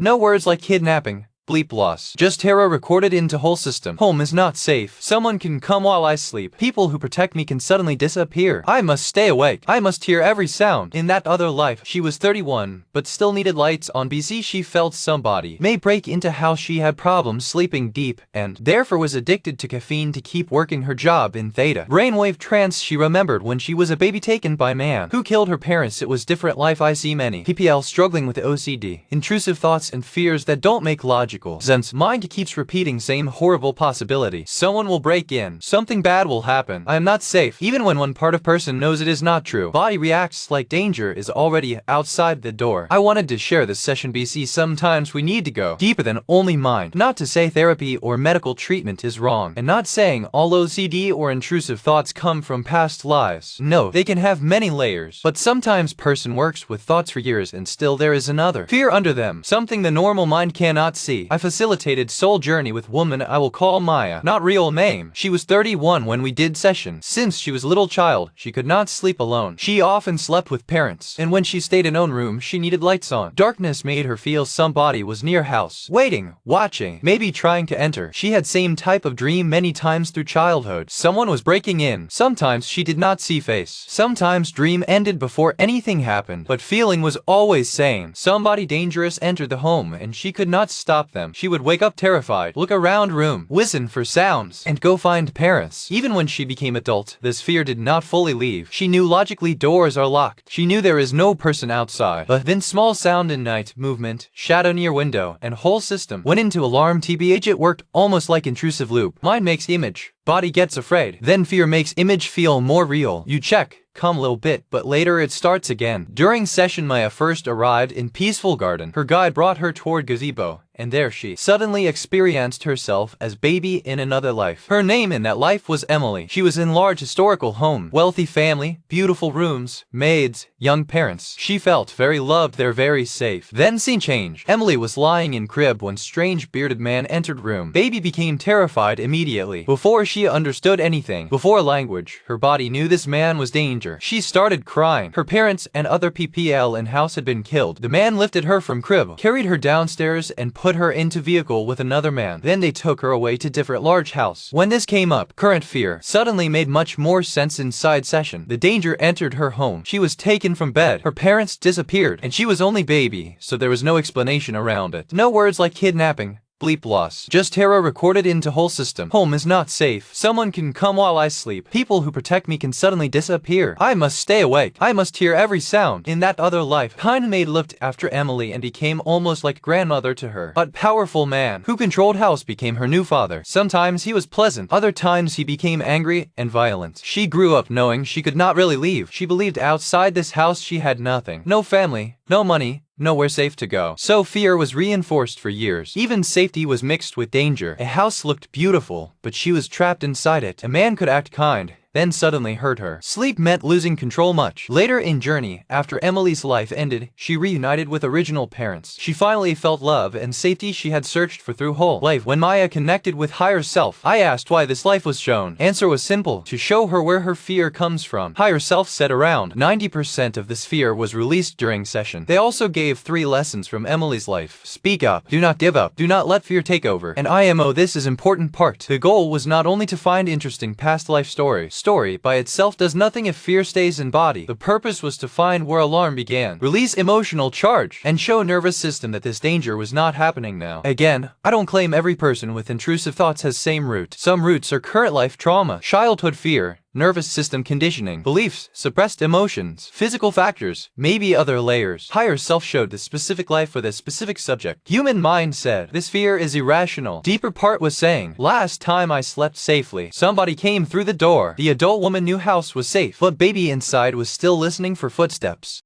No words like kidnapping, bleep loss. Just terror recorded into whole system. Home is not safe. Someone can come while I sleep. People who protect me can suddenly disappear. I must stay awake. I must hear every sound. In that other life, she was 31, but still needed lights on BC. She felt somebody may break into house. She had problems sleeping deep and therefore was addicted to caffeine to keep working her job in theta. Brainwave trance. She remembered when she was a baby taken by man who killed her parents. It was different life. I see many PPL struggling with OCD, intrusive thoughts and fears that don't make logical sense. Mind keeps repeating same horrible possibility. Someone will break in. Something bad will happen. I am not safe. Even when one part of person knows it is not true. Body reacts like danger is already outside the door. I wanted to share this session BC. Sometimes we need to go deeper than only mind. Not to say therapy or medical treatment is wrong. And not saying all OCD or intrusive thoughts come from past lives. No, they can have many layers. But sometimes person works with thoughts for years and still there is another fear under them. Something the normal mind cannot see. I facilitated soul journey with woman I will call Maya, not real name. She was 31 when we did session. Since she was little child, she could not sleep alone. She often slept with parents, and when she stayed in own room, she needed lights on. Darkness made her feel somebody was near house, waiting, watching, maybe trying to enter. She had same type of dream many times through childhood. Someone was breaking in. Sometimes she did not see face. Sometimes dream ended before anything happened, but feeling was always same. Somebody dangerous entered the home and she could not stop them. She would wake up terrified, look around room, listen for sounds, and go find parents. Even when she became adult, this fear did not fully leave. She knew logically doors are locked. She knew there is no person outside. But then small sound in night, movement, shadow near window, and whole system went into alarm. TBH it worked almost like intrusive loop. Mind makes image. Body gets afraid. Then fear makes image feel more real. You check. Come little bit, but later it starts again. During session Maya first arrived in peaceful garden. Her guide brought her toward gazebo, and there she suddenly experienced herself as baby in another life. Her name in that life was Emily. She was in large historical home, wealthy family, beautiful rooms, maids, young parents. She felt very loved there, very safe. Then scene changed. Emily was lying in crib when strange bearded man entered room. Baby became terrified immediately. Before she understood anything, before language, her body knew this man was danger. She started crying. Her parents and other PPL in house had been killed. The man lifted her from crib, carried her downstairs and put her into vehicle with another man. Then they took her away to different large house. When this came up, current fear suddenly made much more sense inside session. The danger entered her home. She was taken from bed. Her parents disappeared and she was only baby, so there was no explanation around it. No words like kidnapping, bleep loss. Just terror recorded into whole system. Home is not safe. Someone can come while I sleep. People who protect me can suddenly disappear. I must stay awake. I must hear every sound. In that other life, kind maid looked after Emily and became almost like grandmother to her. But powerful man who controlled house became her new father. Sometimes he was pleasant. Other times he became angry and violent. She grew up knowing she could not really leave. She believed outside this house she had nothing. No family, no money, nowhere safe to go. So fear was reinforced for years. Even safety was mixed with danger. A house looked beautiful, but she was trapped inside it. A man could act kind, then suddenly hurt her. Sleep meant losing control much. Later in journey, after Emily's life ended, she reunited with original parents. She finally felt love and safety she had searched for through whole life. When Maya connected with higher self, I asked why this life was shown. Answer was simple: to show her where her fear comes from. Higher self said around 90% of this fear was released during session. They also gave 3 lessons from Emily's life. Speak up, do not give up, do not let fear take over, and IMO. This is important part. The goal was not only to find interesting past life stories. Story by itself does nothing if fear stays in body. The purpose was to find where alarm began, release emotional charge, and show nervous system that this danger was not happening now. Again, I don't claim every person with intrusive thoughts has same root. Some roots are current life trauma, childhood fear, nervous system conditioning, beliefs, suppressed emotions, physical factors, maybe other layers. Higher self showed the specific life for this specific subject. Human mind said, this fear is irrational. Deeper part was saying, last time I slept safely, somebody came through the door. The adult woman knew house was safe, but baby inside was still listening for footsteps.